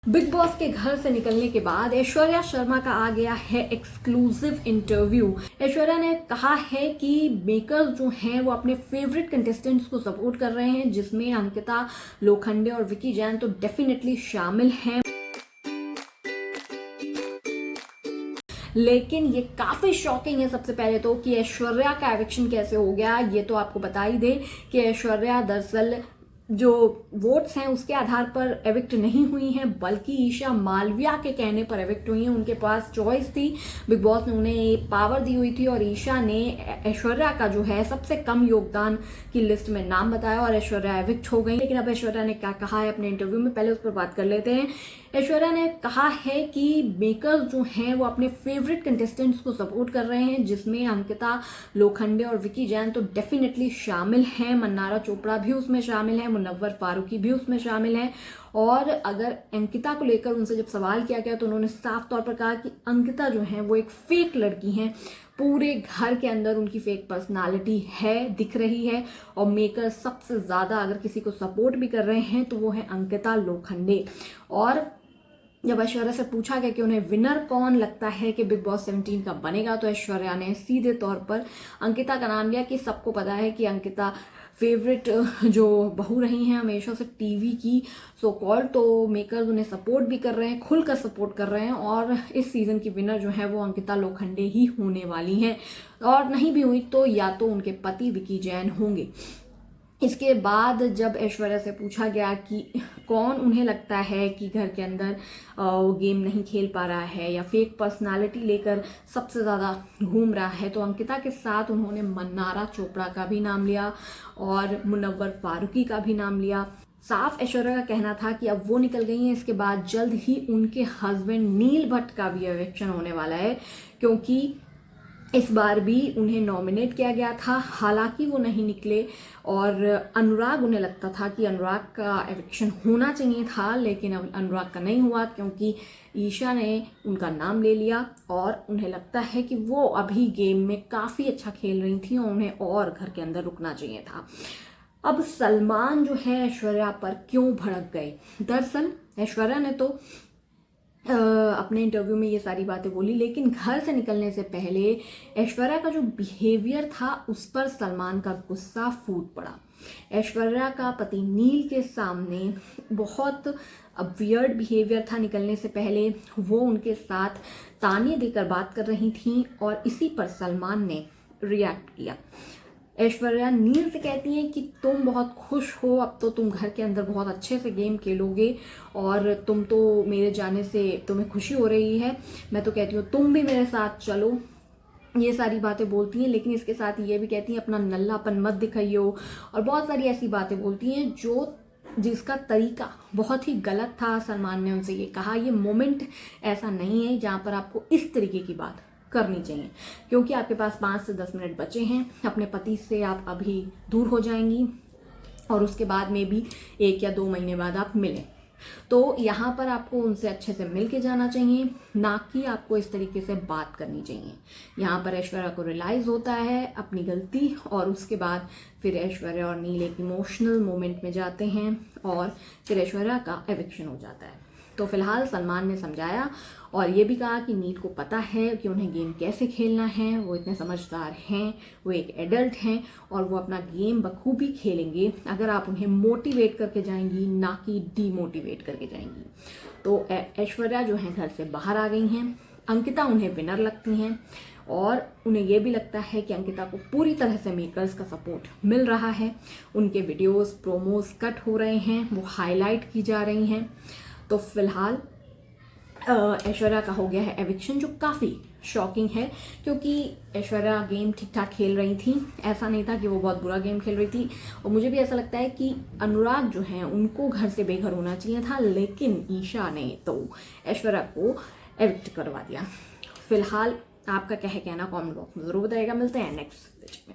Big boss के घर से निकलने के बाद ऐश्वर्या शर्मा का आ गया है एक्सक्लूसिव इंटरव्यू। ऐश्वर्या ने कहा है कि मेकर्स जो हैं वो अपने फेवरेट कंटेस्टेंट्स को सपोर्ट कर रहे हैं, जिसमें अंकिता लोखंडे और विकी जैन तो डेफिनेटली शामिल हैं। लेकिन ये काफी शॉकिंग है सबसे पहले तो कि ऐश्वर्या का एविक्शन कैसे हो गया। ये तो आपको बता ही दे कि ऐश्वर्या दरअसल जो वोट्स हैं उसके आधार पर एविक्ट नहीं हुई हैं, बल्कि ईशा मालविया के कहने पर एविक्ट हुई हैं। उनके पास चॉइस थी, बिग बॉस ने उन्हें पावर दी हुई थी और ईशा ने ऐश्वर्या का जो है सबसे कम योगदान की लिस्ट में नाम बताया और ऐश्वर्या एविक्ट हो गई। लेकिन अब ऐश्वर्या ने क्या कहा है अपने इंटरव्यू में, पहले उस पर बात कर लेते हैं। ऐश्वर्या ने कहा है कि मेकर्स जो हैं वो अपने फेवरेट कंटेस्टेंट्स को सपोर्ट कर रहे हैं, जिसमें अंकिता लोखंडे और विकी जैन तो डेफिनेटली शामिल हैं। मन्नारा चोपड़ा भी उसमें शामिल है, मुनव्वर फारूकी भी उसमें शामिल है। और अगर अंकिता को लेकर उनसे जब सवाल किया गया तो उन्होंने साफ तौर पर कहा कि अंकिता जो है वो एक फेक लड़की है, पूरे घर के अंदर उनकी फेक पर्सनालिटी है, दिख रही है। और मेकर सबसे ज्यादा अगर किसी को सपोर्ट भी कर रहे हैं तो वो है अंकिता लोखंडे। और जब ऐश्वर्या से पूछा गया कि उन्हें विनर कौन लगता है कि बिग बॉस 17 का बनेगा, तो ऐश्वर्या ने सीधे तौर पर अंकिता का नाम लिया कि सबको पता है कि अंकिता फेवरेट जो बहू रही हैं हमेशा से टीवी की, सो कॉल्ड, तो मेकर्स उन्हें सपोर्ट भी कर रहे हैं, खुलकर सपोर्ट कर रहे हैं। और इस सीजन की विनर जो है वो अंकिता लोखंडे ही होने वाली हैं, और नहीं भी हुई तो या तो उनके पति विकी जैन होंगे। इसके बाद जब ऐश्वर्या से पूछा गया कि कौन उन्हें लगता है कि घर के अंदर वो गेम नहीं खेल पा रहा है या फेक पर्सनालिटी लेकर सबसे ज़्यादा घूम रहा है, तो अंकिता के साथ उन्होंने मन्नारा चोपड़ा का भी नाम लिया और मुनव्वर फारूकी का भी नाम लिया। साफ ऐश्वर्या का कहना था कि अब वो निकल गई हैं, इसके बाद जल्द ही उनके हस्बैंड नील भट्ट का भी इलेक्शन होने वाला है, क्योंकि इस बार भी उन्हें नॉमिनेट किया गया था, हालांकि वो नहीं निकले। और अनुराग, उन्हें लगता था कि अनुराग का एविक्शन होना चाहिए था, लेकिन अनुराग का नहीं हुआ क्योंकि ईशा ने उनका नाम ले लिया। और उन्हें लगता है कि वो अभी गेम में काफ़ी अच्छा खेल रही थी और उन्हें और घर के अंदर रुकना चाहिए था। अब सलमान जो है ऐश्वर्या पर क्यों भड़क गए? दरअसल ऐश्वर्या ने तो अपने इंटरव्यू में ये सारी बातें बोली, लेकिन घर से निकलने से पहले ऐश्वर्या का जो बिहेवियर था उस पर सलमान का गुस्सा फूट पड़ा। ऐश्वर्या का पति नील के सामने बहुत वियर्ड बिहेवियर था निकलने से पहले, वो उनके साथ ताने देकर बात कर रही थी और इसी पर सलमान ने रिएक्ट किया। ऐश्वर्या नील से कहती हैं कि तुम बहुत खुश हो, अब तो तुम घर के अंदर बहुत अच्छे से गेम खेलोगे और तुम तो मेरे जाने से तुम्हें खुशी हो रही है, मैं तो कहती हूँ तुम भी मेरे साथ चलो। ये सारी बातें बोलती हैं, लेकिन इसके साथ ये भी कहती हैं अपना नल्लापन मत दिखाइयो, और बहुत सारी ऐसी बातें बोलती हैं जिसका तरीका बहुत ही गलत था। सलमान ने उनसे ये कहा, ये मोमेंट ऐसा नहीं है जहाँ पर आपको इस तरीके की बात करनी चाहिए, क्योंकि आपके पास 5 से 10 मिनट बचे हैं, अपने पति से आप अभी दूर हो जाएंगी और उसके बाद में भी 1 या 2 महीने बाद आप मिलें, तो यहाँ पर आपको उनसे अच्छे से मिल के जाना चाहिए, ना कि आपको इस तरीके से बात करनी चाहिए। यहाँ पर ऐश्वर्या को रियलाइज होता है अपनी गलती, और उसके बाद फिर ऐश्वर्या और नील एक इमोशनल मोमेंट में जाते हैं और फिर ऐश्वर्या का एविक्शन हो जाता है। तो फिलहाल सलमान ने समझाया और ये भी कहा कि नील को पता है कि उन्हें गेम कैसे खेलना है, वो इतने समझदार हैं, वो एक एडल्ट हैं और वो अपना गेम बखूबी खेलेंगे अगर आप उन्हें मोटिवेट करके जाएंगी, ना कि डीमोटिवेट करके जाएंगी। तो ऐश्वर्या जो है घर से बाहर आ गई हैं, अंकिता उन्हें विनर लगती हैं और उन्हें यह भी लगता है कि अंकिता को पूरी तरह से मेकर्स का सपोर्ट मिल रहा है। उनके वीडियोस प्रोमोज कट हो रहे हैं, वो हाईलाइट की जा रही हैं। तो फिलहाल ऐश्वर्या का हो गया है एविक्शन, जो काफ़ी शॉकिंग है, क्योंकि ऐश्वर्या गेम ठीक ठाक खेल रही थी, ऐसा नहीं था कि वो बहुत बुरा गेम खेल रही थी। और मुझे भी ऐसा लगता है कि अनुराग जो हैं उनको घर से बेघर होना चाहिए था, लेकिन ईशा ने तो ऐश्वर्या को एविक्ट करवा दिया। फिलहाल आपका क्या है कहना कमेंट बॉक्स में ज़रूर बताइएगा। मिलते हैं नेक्स्ट में।